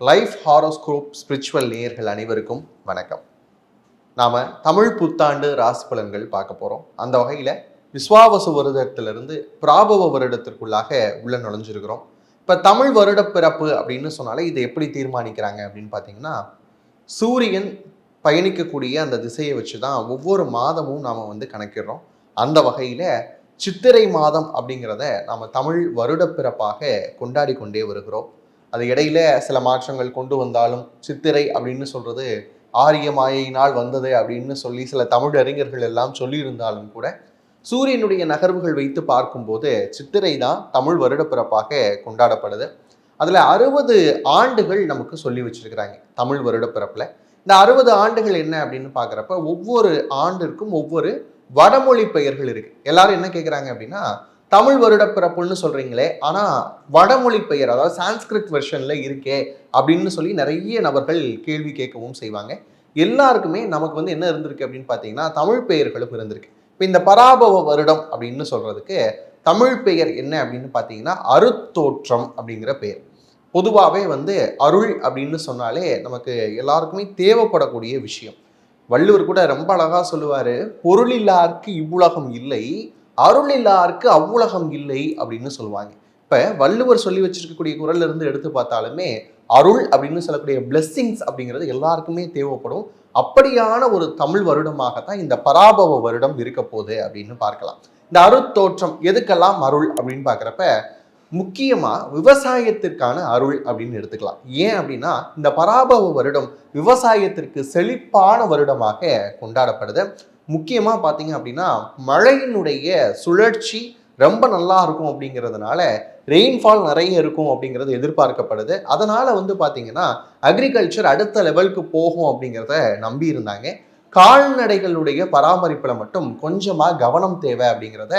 Life horoscope spiritual நேயர்கள் அனைவருக்கும் வணக்கம். நாம் தமிழ் புத்தாண்டு ராசி பலன்கள் பார்க்க போகிறோம். அந்த வகையில் விஸ்வாவசு வருடத்திலிருந்து பிராபவ வருடத்திற்குள்ளாக உள்ள நுழைஞ்சிருக்கிறோம். இப்போ தமிழ் வருட பிறப்பு அப்படின்னு சொன்னாலே இதை எப்படி தீர்மானிக்கிறாங்க அப்படின்னு பார்த்தீங்கன்னா, சூரியன் பயணிக்கக்கூடிய அந்த திசையை வச்சு தான் ஒவ்வொரு மாதமும் நாம் கணக்கிடுறோம். அந்த வகையில் சித்திரை மாதம் அப்படிங்கிறத நாம் தமிழ் வருட பிறப்பாக கொண்டாடி கொண்டே வருகிறோம். அது இடையில சில மாற்றங்கள் கொண்டு வந்தாலும் சித்திரை அப்படின்னு சொல்றது ஆரிய மாயையினால் வந்தது அப்படின்னு சொல்லி சில தமிழ் அறிஞர்கள் எல்லாம் சொல்லியிருந்தாலும் கூட சூரியனுடைய நகர்வுகள் வைத்து பார்க்கும்போது சித்திரை தான் தமிழ் வருட பிறப்பாக கொண்டாடப்படுது. அதுல 60 ஆண்டுகள் நமக்கு சொல்லி வச்சிருக்கிறாங்க தமிழ் வருட பிறப்புல. இந்த 60 ஆண்டுகள் என்ன அப்படின்னு பாக்குறப்ப ஒவ்வொரு ஆண்டிற்கும் ஒவ்வொரு வடமொழி பெயர்கள் இருக்கு. எல்லாரும் என்ன கேட்குறாங்க அப்படின்னா, தமிழ் வருட பிறப்புன்னு சொல்றீங்களே, ஆனா வடமொழி பெயர் அதாவது சான்ஸ்கிரிட் வெர்ஷன்ல இருக்கே அப்படின்னு சொல்லி நிறைய நபர்கள் கேள்வி கேட்கவும் செய்வாங்க. எல்லாருக்குமே நமக்கு என்ன இருந்திருக்கு அப்படின்னு பார்த்தீங்கன்னா, தமிழ் பெயர்களும் இருந்திருக்கு. இப்போ இந்த பராபவ வருடம் அப்படின்னு சொல்றதுக்கு தமிழ் பெயர் என்ன அப்படின்னு பார்த்தீங்கன்னா, அருத்தோற்றம் அப்படிங்கிற பெயர். பொதுவாகவே அருள் அப்படின்னு சொன்னாலே நமக்கு எல்லாருக்குமே தேவைப்படக்கூடிய விஷயம். வள்ளுவர் கூட ரொம்ப அழகா சொல்லுவாரு, பொருளில்லார்க்கு இவ்வுலகம் இல்லை, அருள் இல்லாருக்கு அவ்வுலகம் இல்லை அப்படின்னு சொல்லுவாங்க. இப்ப வள்ளுவர் சொல்லி வச்சிருக்கக்கூடிய குறள்ல இருந்து எடுத்து பார்த்தாலுமே அருள் அப்படின்னு சொல்லக்கூடிய பிளெஸ்ஸிங்ஸ் அப்படிங்கிறது எல்லாருக்குமே தேவைப்படும். அப்படியான ஒரு தமிழ் வருடமாகத்தான் இந்த பராபவ வருடம் இருக்க போகுது அப்படின்னு பார்க்கலாம். இந்த அருட்தோற்றம் எதுக்கெல்லாம் அருள் அப்படின்னு பார்க்குறப்ப முக்கியமா விவசாயத்திற்கான அருள் அப்படின்னு எடுத்துக்கலாம். ஏன் அப்படின்னா இந்த பராபவ வருடம் விவசாயத்திற்கு செழிப்பான வருடமாக கொண்டாடப்படுது. முக்கியமா பார்த்தீங்க அப்படின்னா மழையினுடைய சுழற்சி ரொம்ப நல்லா இருக்கும் அப்படிங்கிறதுனால ரெயின்ஃபால் நிறைய இருக்கும் அப்படிங்கிறது எதிர்பார்க்கப்படுது. அதனால பார்த்தீங்கன்னா அக்ரிகல்ச்சர் அடுத்த லெவலுக்கு போகும் அப்படிங்கிறத நம்பி இருந்தாங்க. கால்நடைகளுடைய பராமரிப்பில் மட்டும் கொஞ்சமா கவனம் தேவை அப்படிங்கிறத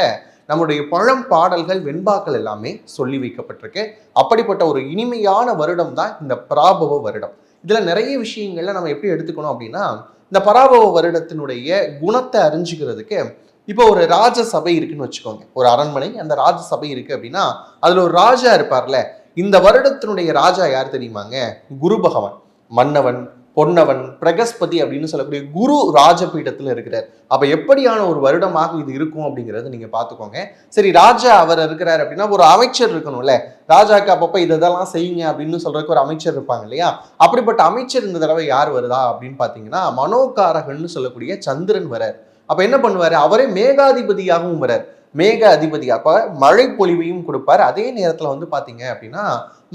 நம்முடைய பழம் பாடல்கள் வெண்பாக்கள் எல்லாமே சொல்லி வைக்கப்பட்டிருக்கு. அப்படிப்பட்ட ஒரு இனிமையான வருடம் தான் இந்த பராபவ வருடம். இதுல நிறைய விஷயங்கள்ல நம்ம எப்படி எடுத்துக்கணும் அப்படின்னா, இந்த பராபவ வருடத்தினுடைய குணத்தை அறிஞ்சுக்கிறதுக்கு இப்போ ஒரு ராஜசபை இருக்குன்னு வச்சுக்கோங்க. ஒரு அரண்மனை, அந்த ராஜசபை இருக்கு அப்படின்னா அதுல ஒரு ராஜா இருப்பார்ல. இந்த வருடத்தினுடைய ராஜா யார் தெரியுமாங்க? குரு பகவான், மன்னவன், பொன்னவன், பிரகஸ்பதி அப்படின்னு சொல்லக்கூடிய குரு ராஜபீடத்துல இருக்கிறார். அப்ப எப்படியான ஒரு வருடமாக இது இருக்கும் அப்படிங்கறத நீங்க பாத்துக்கோங்க. சரி, ராஜா அவர் இருக்கிறார் அப்படின்னா ஒரு அமைச்சர் இருக்கணும்ல. ராஜாக்கு அப்பப்ப இதெல்லாம் செய்யுங்க அப்படின்னு சொல்றதுக்கு ஒரு அமைச்சர் இருப்பாங்க இல்லையா? அப்படிப்பட்ட அமைச்சர் இந்த தடவை யார் வருதா அப்படின்னு பாத்தீங்கன்னா, மனோகாரகன்னு சொல்லக்கூடிய சந்திரன் வரார். அப்ப என்ன பண்ணுவாரு? அவரே மேகாதிபதியாகவும் வரார். மேக அதிபதி, அப்ப மழை பொழிவையும் கொடுப்பார். அதே நேரத்துல பாத்தீங்க அப்படின்னா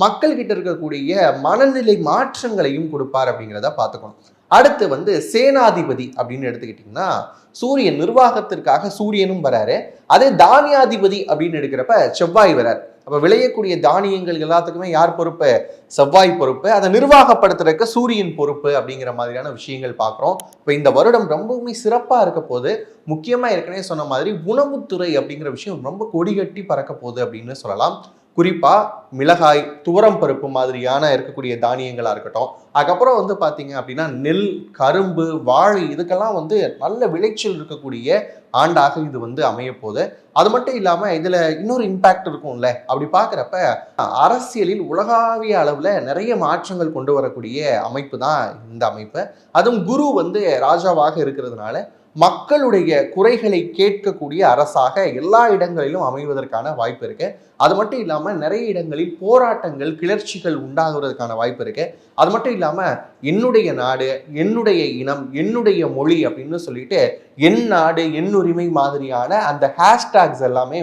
மக்கள் கிட்ட இருக்கக்கூடிய மனநிலை மாற்றங்களையும் கொடுப்பார் அப்படிங்கிறத பார்த்துக்கணும். அடுத்து சேனாதிபதி அப்படின்னு எடுத்துக்கிட்டீங்கன்னா சூரியன், நிர்வாகத்திற்காக சூரியனும் வராரு. அதே தானியாதிபதி அப்படின்னு எடுக்கிறப்ப செவ்வாய் வரார். அப்ப விளையக்கூடிய தானியங்கள் எல்லாத்துக்குமே யார் பொறுப்பு? செவ்வாய் பொறுப்பு. அதை நிர்வாகப்படுத்துறதுக்கு சூரியன் பொறுப்பு அப்படிங்கிற மாதிரியான விஷயங்கள் பார்க்குறோம். இப்போ இந்த வருடம் ரொம்பவுமே சிறப்பாக இருக்க போது. முக்கியமாக ஏற்கனவே சொன்ன மாதிரி உணவுத்துறை அப்படிங்கிற விஷயம் ரொம்ப கொடிகட்டி பறக்க போகுது அப்படின்னு சொல்லலாம். குறிப்பா மிளகாய், துவரம் பருப்பு மாதிரியான இருக்கக்கூடிய தானியங்களா இருக்கட்டும். அதுக்கப்புறம் பாத்தீங்க அப்படின்னா நெல், கரும்பு, வாழை இதுக்கெல்லாம் நல்ல விளைச்சல் இருக்கக்கூடிய ஆண்டாக இது அமைய போகுது. அது மட்டும் இல்லாம இதுல இன்னொரு இம்பாக்ட் இருக்கும்ல. அப்படி பாக்குறப்ப அரசியலில் உலகாவிய அளவுல நிறைய மாற்றங்கள் கொண்டு வரக்கூடிய அமைப்பு தான் இந்த அமைப்பு. அதுவும் குரு ராஜாவாக இருக்கிறதுனால மக்களுடைய குறைகளை கேட்கக்கூடிய அரசாக எல்லா இடங்களிலும் அமைவதற்கான வாய்ப்பு இருக்கு. அது மட்டும் இல்லாம நிறைய இடங்களில் போராட்டங்கள், கிளர்ச்சிகள் உண்டாகுவதற்கான வாய்ப்பு இருக்கு. அது மட்டும் இல்லாம என்னுடைய நாடு, என்னுடைய இனம், என்னுடைய மொழி அப்படின்னு சொல்லிட்டு என் நாடு, என் உரிமை மாதிரியான அந்த ஹேஷ்டாக்ஸ் எல்லாமே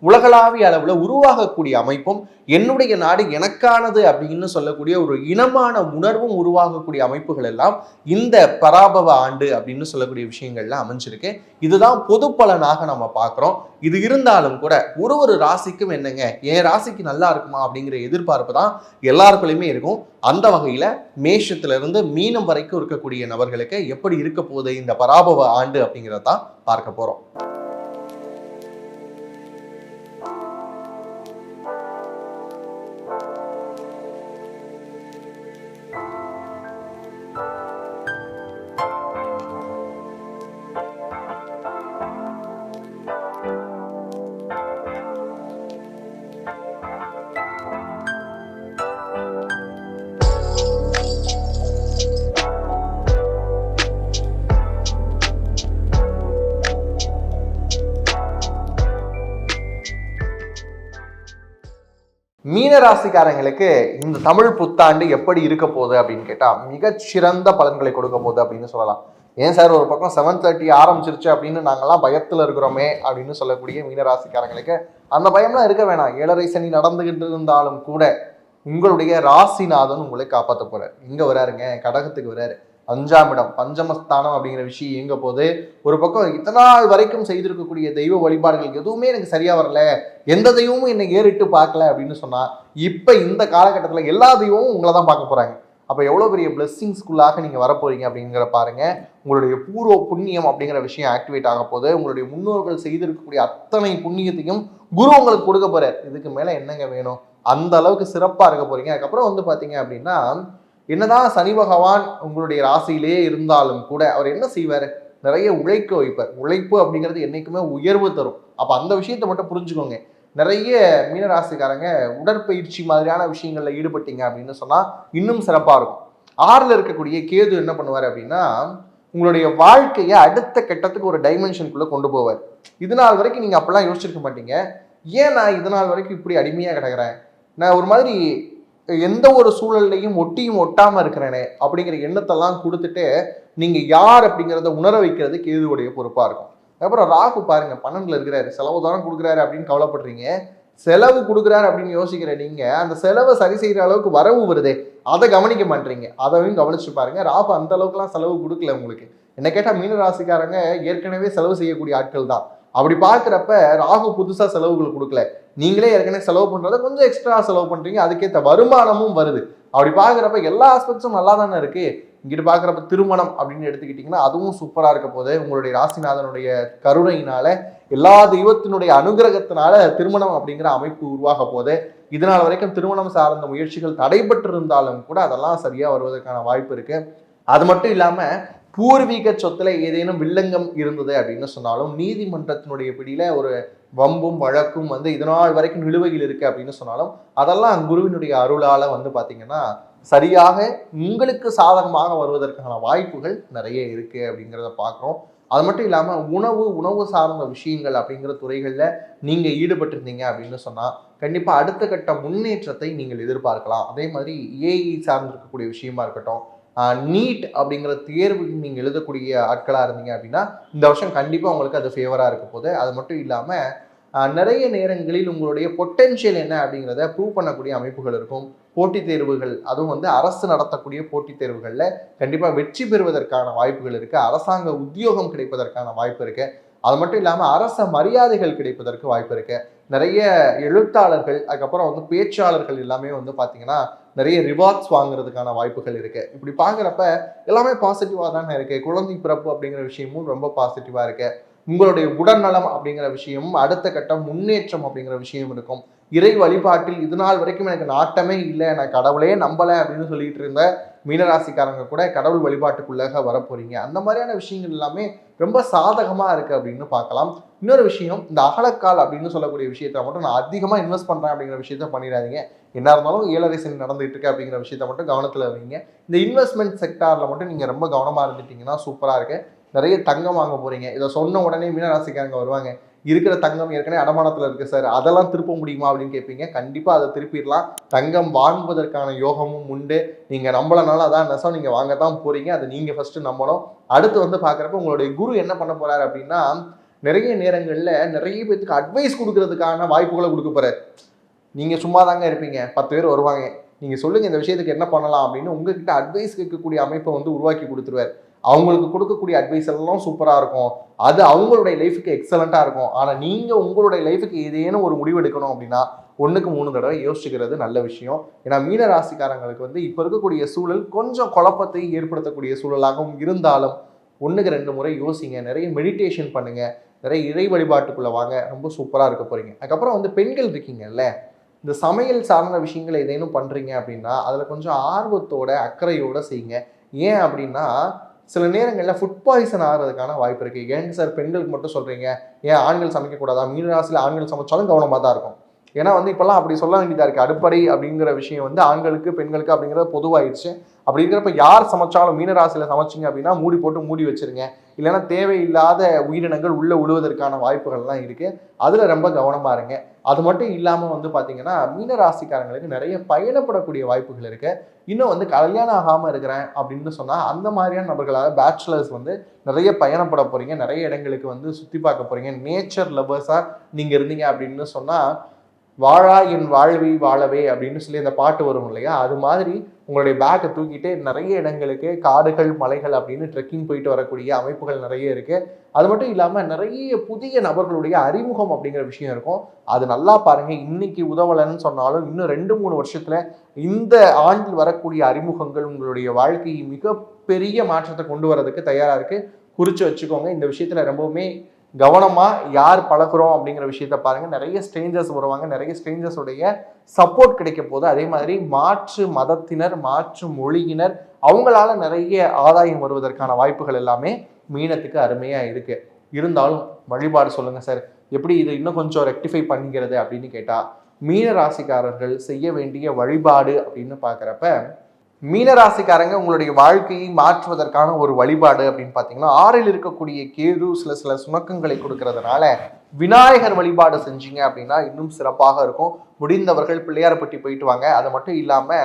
உலகளாவிய அளவுல உருவாகக்கூடிய அமைப்பும், என்னுடைய நாடு எனக்கானது அப்படின்னு சொல்லக்கூடிய ஒரு இனமான உணர்வும் உருவாகக்கூடிய அமைப்புகள் எல்லாம் இந்த பராபவ ஆண்டு அப்படின்னு சொல்லக்கூடிய விஷயங்கள்ல அமைஞ்சிருக்கு. இதுதான் பொது பலனாக நம்ம பார்க்கிறோம். இது இருந்தாலும் கூட ஒரு ராசிக்கும் என்னங்க, என் ராசிக்கு நல்லா இருக்குமா அப்படிங்கிற எதிர்பார்ப்பு தான் எல்லாருக்குள்ளயுமே இருக்கும். அந்த வகையில மேஷத்துல இருந்து மீனம் வரைக்கும் இருக்கக்கூடிய நபர்களுக்கு எப்படி இருக்க போகுது இந்த பராபவ ஆண்டு அப்படிங்கிறத பார்க்க போறோம். மீன ராசிக்காரங்களுக்கு இந்த தமிழ் புத்தாண்டு எப்படி இருக்க போகுது அப்படின்னு கேட்டா மிகச்சிறந்த பலன்களை கொடுக்க போகுது அப்படின்னு சொல்லலாம். ஏன் சார் ஒரு பக்கம் 7:30 ஆரம்பிச்சிருச்சு அப்படின்னு நாங்கெல்லாம் பயத்துல இருக்கிறோமே அப்படின்னு சொல்லக்கூடிய மீனராசிக்காரங்களுக்கு அந்த பயம்லாம் இருக்க வேணாம். 7.5 சனி நடந்துகிட்டு இருந்தாலும் கூட உங்களுடைய ராசிநாதன் உங்களை காப்பாற்ற போறாரு. இங்க வராருங்க, கடகத்துக்கு வராரு. 5ஆம் இடம் பஞ்சமஸ்தானம் அப்படிங்கிற விஷயம் எங்க போது ஒரு பக்கம் இத்தனை நாள் வரைக்கும் செய்திருக்கக்கூடிய தெய்வ வழிபாடுகள் எதுவுமே எனக்கு சரியா வரல, எந்த தெய்வமும் என்னை ஏறிட்டு பார்க்கல அப்படின்னு சொன்னா இப்ப இந்த காலகட்டத்தில் எல்லா தெய்வமும் உங்களை தான் பார்க்க போறாங்க. அப்ப எவ்வளவு பெரிய பிளெஸ்ஸிங்ஸ்குள்ளாக நீங்க வரப்போறீங்க அப்படிங்கிற பாருங்க. உங்களுடைய பூர்வ புண்ணியம் அப்படிங்கிற விஷயம் ஆக்டிவேட் ஆக போது உங்களுடைய முன்னோர்கள் செய்திருக்கக்கூடிய அத்தனை புண்ணியத்தையும் குரு உங்களுக்கு கொடுக்க போறாரு. இதுக்கு மேல என்னங்க வேணும்? அந்த அளவுக்கு சிறப்பா இருக்க போறீங்க. அதுக்கப்புறம் வந்து பாத்தீங்க அப்படின்னா என்னதான் சனி பகவான் உங்களுடைய ராசியிலே இருந்தாலும் கூட அவர் என்ன செய்வார்? நிறைய உழைக்க வைப்பார். உழைப்பு அப்படிங்கிறது என்னைக்குமே உயர்வு தரும். அப்ப அந்த விஷயத்தை மட்டும் புரிஞ்சுக்கோங்க. நிறைய மீனராசிக்காரங்க உடற்பயிற்சி மாதிரியான விஷயங்கள்ல ஈடுபட்டீங்க அப்படின்னு சொன்னா இன்னும் சிறப்பா இருக்கும். 6ல் இருக்கக்கூடிய கேது என்ன பண்ணுவார் அப்படின்னா உங்களுடைய வாழ்க்கையை அடுத்த கட்டத்துக்கு ஒரு டைமென்ஷனுக்குள்ள கொண்டு போவார். இது நாள் வரைக்கும் நீங்க அப்பெல்லாம் யோசிச்சிருக்க மாட்டீங்க. ஏன் நான் இது நாள் வரைக்கும் இப்படி அடிமையா கிடக்குறேன், நான் ஒரு மாதிரி எந்த ஒரு சூழல்லையும் ஒட்டியும் ஒட்டாம இருக்கிறேனே அப்படிங்கிற எண்ணத்தெல்லாம் கொடுத்துட்டு நீங்க யார் அப்படிங்கிறத உணர வைக்கிறது கேதுவுடைய பொறுப்பா இருக்கும். அப்புறம் ராகு பாருங்க 12ல் இருக்கிறாரு, செலவு தானே கொடுக்குறாரு அப்படின்னு கவலைப்படுறீங்க. செலவு கொடுக்குறாரு அப்படின்னு யோசிக்கிற நீங்க அந்த செலவை சரி செய்யற அளவுக்கு வரவு வருதே அதை கவனிக்க மாட்டீங்க. அதையும் கவனிச்சு பாருங்க. ராகு அந்த அளவுக்குலாம் செலவு கொடுக்கல உங்களுக்கு. என்ன கேட்டா மீன ராசிக்காரங்க ஏற்கனவே செலவு செய்யக்கூடிய ஆட்கள் தான். அப்படி பார்க்குறப்ப ராகு புதுசா செலவுகள் கொடுக்கல. நீங்களே ஏற்கனவே செலவு பண்றத கொஞ்சம் எக்ஸ்ட்ரா செலவு பண்றீங்க, அதுக்கேற்ற வருமானமும் வருது. அப்படி பார்க்குறப்ப எல்லா ஆஸ்பெக்ட்ஸும் நல்லா தானே இருக்கு. இங்கிட்டு பார்க்குறப்ப திருமணம் அப்படின்னு எடுத்துக்கிட்டிங்கன்னா அதுவும் சூப்பராக இருக்க போது உங்களுடைய ராசிநாதனுடைய கருணையினால எல்லா தெய்வத்தினுடைய அனுகிரகத்தினால திருமணம் அப்படிங்கிற அமைப்பு உருவாக போது இதனால் வரைக்கும் திருமணம் சார்ந்த முயற்சிகள் தடைபட்டு இருந்தாலும் கூட அதெல்லாம் சரியா வருவதற்கான வாய்ப்பு இருக்கு. அது மட்டும் இல்லாம பூர்வீக சொத்துல ஏதேனும் வில்லங்கம் இருந்தது அப்படின்னு சொன்னாலும் நீதிமன்றத்தினுடைய பிடியில ஒரு வம்பும் வழக்கும் வந்து இதனால் வரைக்கும் நிலுவையில் இருக்கு அப்படின்னு சொன்னாலும் அதெல்லாம் குருவினுடைய அருளால வந்து பாத்தீங்கன்னா சரியாக உங்களுக்கு சாதகமாக வருவதற்கான வாய்ப்புகள் நிறைய இருக்கு அப்படிங்கிறத பார்க்குறோம். அது மட்டும் இல்லாம உணவு சார்ந்த விஷயங்கள் அப்படிங்கிற துறைகள்ல நீங்க ஈடுபட்டிருந்தீங்க அப்படின்னு சொன்னா கண்டிப்பா அடுத்த கட்ட முன்னேற்றத்தை நீங்கள் எதிர்பார்க்கலாம். அதே மாதிரி ஏஇ சார்ந்திருக்கக்கூடிய விஷயமா இருக்கட்டும், நீட் அப்படிங்கிற தேர்வு நீங்கள் எழுதக்கூடிய ஆட்களாக இருந்தீங்க அப்படின்னா இந்த வருஷம் கண்டிப்பாக உங்களுக்கு அது ஃபேவராக இருக்க போகுது. அது மட்டும் இல்லாமல் நிறைய நேரங்களில் உங்களுடைய பொட்டென்ஷியல் என்ன அப்படிங்கிறத ப்ரூவ் பண்ணக்கூடிய அமைப்புகள் இருக்கும். போட்டித் தேர்வுகள் அதுவும் வந்து அரசு நடத்தக்கூடிய போட்டித் தேர்வுகளில் கண்டிப்பாக வெற்றி பெறுவதற்கான வாய்ப்புகள் இருக்குது. அரசாங்க உத்தியோகம் கிடைப்பதற்கான வாய்ப்பு இருக்குது. அது மட்டும் இல்லாமல் அரச மரியாதைகள் கிடைப்பதற்கு வாய்ப்பு இருக்குது. நிறைய எழுத்தாளர்கள் அதுக்கப்புறம் வந்து பேச்சாளர்கள் எல்லாமே வந்து பார்த்தீங்கன்னா நிறைய ரிவார்ட்ஸ் வாங்குறதுக்கான வாய்ப்புகள் இருக்குது. இப்படி பார்க்குறப்ப எல்லாமே பாசிட்டிவாக தானே இருக்குது. குழந்தை பிறப்பு அப்படிங்கிற விஷயமும் ரொம்ப பாசிட்டிவாக இருக்குது. உங்களுடைய உடல்நலம் அப்படிங்கிற விஷயமும் அடுத்த கட்டம் முன்னேற்றம் அப்படிங்கிற விஷயம் இருக்கும். இறை வழிபாட்டில் இது நாள் வரைக்கும் எனக்கு நாட்டமே இல்லை, நான் கடவுளே நம்பலை அப்படின்னு சொல்லிட்டு இருந்த மீனராசிக்காரங்க கூட கடவுள் வழிபாட்டுக்குள்ளாக வரப்போறீங்க. அந்த மாதிரியான விஷயங்கள் எல்லாமே ரொம்ப சாதகமா இருக்கு அப்படின்னு பார்க்கலாம். இன்னொரு விஷயம், இந்த அகலக்கால் அப்படின்னு சொல்லக்கூடிய விஷயத்த மட்டும் நான் அதிகமா இன்வெஸ்ட் பண்றேன் அப்படிங்கிற விஷயத்த பண்ணிடாதீங்க. என்ன இருந்தாலும் 7.5 சனி நடந்துட்டு இருக்கு அப்படிங்கிற விஷயத்த மட்டும் கவனத்துல வைங்க. இந்த இன்வெஸ்ட்மெண்ட் செக்டார்ல மட்டும் நீங்க ரொம்ப கவனமா இருந்துட்டீங்கன்னா சூப்பரா இருக்கு. நிறைய தங்கம் வாங்க போறீங்க. இதை சொன்ன உடனே மீனராசிக்காரங்க வருவாங்க, இருக்கிற தங்கம் ஏற்கனவே அடமானத்துல இருக்கு சார், அதெல்லாம் திருப்ப முடியுமா அப்படின்னு கேட்பீங்க. கண்டிப்பா அதை திருப்பிடலாம். தங்கம் வாங்குவதற்கான யோகமும் உண்டு. நீங்க நம்பலனாலும் அதான் நெசம், நீங்க வாங்கத்தான் போறீங்க. அதை நீங்க ஃபர்ஸ்ட் நம்பணும். அடுத்து வந்து பாக்குறப்ப உங்களுடைய குரு என்ன பண்ண போறாரு அப்படின்னா நிறைய நேரங்கள்ல நிறைய பேருக்கு அட்வைஸ் கொடுக்கறதுக்கான வாய்ப்புகளை கொடுக்க போறாரு. நீங்க சும்மா தாங்க இருப்பீங்க, 10 பேர் வருவாங்க, நீங்க சொல்லுங்க இந்த விஷயத்துக்கு என்ன பண்ணலாம் அப்படின்னு உங்ககிட்ட அட்வைஸ் கேட்கக்கூடிய அமைப்பை வந்து உருவாக்கி கொடுத்துருவார். அவங்களுக்கு கொடுக்கக்கூடிய அட்வைஸ் எல்லாம் சூப்பராக இருக்கும். அது அவங்களுடைய லைஃபுக்கு எக்ஸலண்ட்டாக இருக்கும். ஆனால் நீங்கள் உங்களுடைய லைஃபுக்கு ஏதேனும் ஒரு முடிவு எடுக்கணும் அப்படின்னா 1க்கு 3 தடவை யோசிச்சுக்கிறது நல்ல விஷயம். ஏன்னா மீன ராசிக்காரங்களுக்கு வந்து இப்போ இருக்கக்கூடிய சூழல் கொஞ்சம் குழப்பத்தை ஏற்படுத்தக்கூடிய சூழலாகவும் இருந்தாலும் 1க்கு 2 முறை யோசிங்க. நிறைய மெடிடேஷன் பண்ணுங்க, நிறைய இறை வழிபாட்டுக்குள்ளே வாங்க, ரொம்ப சூப்பராக இருக்க போகிறீங்க. அதுக்கப்புறம் வந்து பெண்கள் இருக்கீங்கல்ல, இந்த சமையல் சார்ந்த விஷயங்கள் ஏதேனும் பண்ணுறீங்க அப்படின்னா அதில் கொஞ்சம் ஆர்வத்தோட அக்கறையோடு செய்யுங்க. ஏன் அப்படின்னா சில நேரங்களில் ஃபுட் பாய்சன் ஆகிறதுக்கான வாய்ப்பு இருக்குது. ஏங்க சார் பெண்களுக்கு மட்டும் சொல்கிறீங்க, ஏன் ஆண்கள் சமைக்கக்கூடாதா? மீனராசியில் ஆண்கள் சமைச்சாலும் கவனமாக தான் இருக்கும். ஏன்னா வந்து இப்போல்லாம் அப்படி சொல்ல வேண்டியதாக இருக்குது. அடுப்படை அப்படிங்கிற விஷயம் வந்து ஆண்களுக்கு பெண்களுக்கு அப்படிங்கிறது பொதுவாகிடுச்சு. அப்படி இருக்கிறப்ப யார் சமைச்சாலும் மீனராசியில் சமைச்சிங்க அப்படின்னா மூடி போட்டு மூடி வச்சிருங்க. இல்லைன்னா தேவையில்லாத உயிரினங்கள் உள்ள விழுவதற்கான வாய்ப்புகள்லாம் இருக்கு. அதுல ரொம்ப கவனமா இருங்க. அது மட்டும் இல்லாம வந்து பாத்தீங்கன்னா மீன ராசிக்காரங்களுக்கு நிறைய பயணப்படக்கூடிய வாய்ப்புகள் இருக்கு. இன்னும் வந்து கல்யாணம் ஆகாம இருக்கிறேன் அப்படின்னு சொன்னா அந்த மாதிரியான நபர்களாக பேச்சுலர்ஸ் வந்து நிறைய பயணப்பட போறீங்க. நிறைய இடங்களுக்கு வந்து சுத்தி பார்க்க போறீங்க. நேச்சர் லவர்ஸா நீங்க இருந்தீங்க அப்படின்னு சொன்னா வாழா என் வாழ்வி வாழவே அப்படின்னு சொல்லி அந்த பாட்டு வரும் இல்லையா, அது மாதிரி உங்களுடைய பேக்கை தூக்கிட்டு நிறைய இடங்களுக்கு காடுகள் மலைகள் அப்படின்னு ட்ரெக்கிங் போயிட்டு வரக்கூடிய அமைப்புகள் நிறைய இருக்கு. அது மட்டும் இல்லாம நிறைய புதிய நபர்களுடைய அறிமுகம் அப்படிங்கிற விஷயம் இருக்கும். அது நல்லா பாருங்க. இன்னைக்கு உதவலன்னு சொன்னாலும் இன்னும் 2-3 வருஷத்துல இந்த ஆண்டில் வரக்கூடிய அறிமுகங்கள் உங்களுடைய வாழ்க்கையை மிகப்பெரிய மாற்றத்தை கொண்டு வரதுக்கு தயாரா இருக்கு. குறிச்சு வச்சுக்கோங்க. இந்த விஷயத்துல ரொம்பவுமே கவனமா யார் பழகுறோம் அப்படிங்கிற விஷயத்த பாருங்க. நிறைய ஸ்ட்ரேஞ்சர்ஸ் வருவாங்க. நிறைய ஸ்ட்ரேஞ்சர்ஸ் உடைய சப்போர்ட் கிடைக்க போது. அதே மாதிரி மாற்று மதத்தினர், மாற்று மொழியினர் அவங்களால நிறைய ஆதாயம் வருவதற்கான வாய்ப்புகள் எல்லாமே மீனத்துக்கு அருமையா இருக்கு. இருந்தாலும் வழிபாடு சொல்லுங்க சார், எப்படி இது இன்னும் கொஞ்சம் ரெக்டிஃபை பண்ணிக்கிறது அப்படின்னு கேட்டா, மீன ராசிக்காரர்கள் செய்ய வேண்டிய வழிபாடு அப்படின்னு பாக்குறப்ப, மீனராசிக்காரங்க உங்களுடைய வாழ்க்கையை மாற்றுவதற்கான ஒரு வழிபாடு அப்படின்னு பார்த்தீங்கன்னா, 6ல் இருக்கக்கூடிய கேது சில சுணக்கங்களை கொடுக்கறதுனால விநாயகர் வழிபாடு செஞ்சீங்க அப்படின்னா இன்னும் சிறப்பாக இருக்கும். முடிந்தவர்கள் பிள்ளையார்பட்டி போயிட்டு வாங்க. அது மட்டும் இல்லாம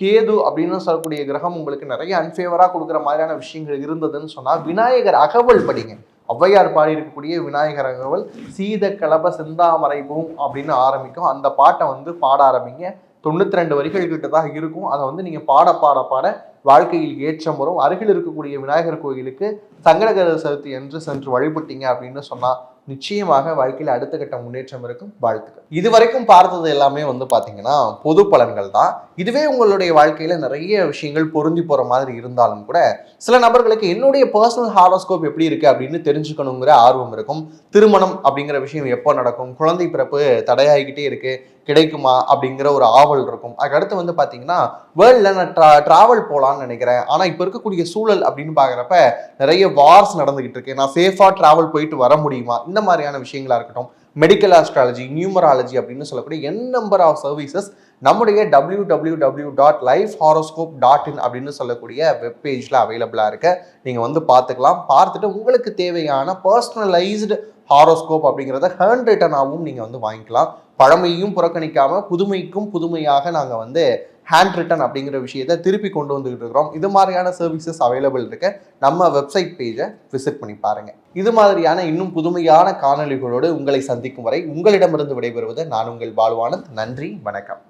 கேது அப்படின்னு சொல்லக்கூடிய கிரகம் உங்களுக்கு நிறைய அன்ஃபேவரா கொடுக்குற மாதிரியான விஷயங்கள் இருந்ததுன்னு சொன்னா விநாயகர் அகவல் படிங்க. ஔவையார் பாடி இருக்கக்கூடிய விநாயகர் அகவல் சீத கலப செந்தாமரை பூம் அப்படின்னு ஆரம்பிக்கும். அந்த பாட்டை வந்து பாட ஆரம்பிங்க. 92 வரிகள் கிட்ட தான் இருக்கும். அதை வந்து நீங்க பாட வாழ்க்கையில் ஏற்றம் வரும். அருகில் இருக்கக்கூடிய விநாயகர் கோயிலுக்கு சங்கடகர சதுர்த்தி என்று சென்று வழிபட்டீங்க அப்படின்னு சொன்னா நிச்சயமாக வாழ்க்கையில் அடுத்த கட்ட முன்னேற்றம் இருக்கும். வாழ்த்துக்கள். இதுவரைக்கும் பார்த்தது எல்லாமே வந்து பாத்தீங்கன்னா பொது பலன்கள் தான். இதுவே உங்களுடைய வாழ்க்கையில நிறைய விஷயங்கள் பொருந்தி போற மாதிரி இருந்தாலும் கூட சில நபர்களுக்கு என்னுடைய பர்சனல் ஹாரோஸ்கோப் எப்படி இருக்கு அப்படின்னு தெரிஞ்சுக்கணுங்கிற ஆர்வம் இருக்கும். திருமணம் அப்படிங்கிற விஷயம் எப்போ நடக்கும், குழந்தை பிறப்பு தடையாகிக்கிட்டே இருக்கு, கிடைக்குமா அப்படிங்கிற ஒரு ஆவல் இருக்கும். அதுக்கடுத்து வந்து பாத்தீங்கன்னா வேர்ல்ட்ல நான் டிராவல் போலான்னு நினைக்கிறேன். ஆனா இப்ப இருக்கக்கூடிய சூழல் அப்படின்னு பாக்குறப்ப நிறைய வார்ஸ் நடந்துகிட்டு இருக்கு. நான் சேஃபா டிராவல் போயிட்டு வர முடியுமா? இந்த மாதிரியான விஷயங்களா இருக்கட்டும். மெடிக்கல் ஆஸ்ட்ராலஜி, நியூமராலஜி அப்படின்னு சொல்லக்கூடிய நம்பர் ஆஃப் சர்வீசஸ் நம்முடைய www.lifehoroscope.in அப்படின்னு சொல்லக்கூடிய வெப் பேஜ்ல அவைலபிளா இருக்கு. நீங்க வந்து பார்த்துக்கலாம். பார்த்துட்டு உங்களுக்கு தேவையான பர்சனலைஸ்டு ஹாரோஸ்கோப் அப்படிங்கிறத ஹேண்ட் ரிட்டனாகவும் நீங்க வந்து வாங்கிக்கலாம். பழமையும் புறக்கணிக்காம புதுமைக்கும் புதுமையாக நாங்க வந்து ஹேண்ட் ரிட்டன் அப்படிங்கிற விஷயத்தை திருப்பி கொண்டு வந்துகிட்டு இருக்கிறோம். இது மாதிரியான சர்வீசஸ் அவைலபிள் இருக்கு. நம்ம வெப்சைட் பேஜை விசிட் பண்ணி பாருங்க. இது மாதிரியான இன்னும் புதுமையான காணொளிகளோடு உங்களை சந்திக்கும் வரை உங்களிடமிருந்து விடைபெறுவது நான் உங்கள் பாலுவானந்த். நன்றி, வணக்கம்.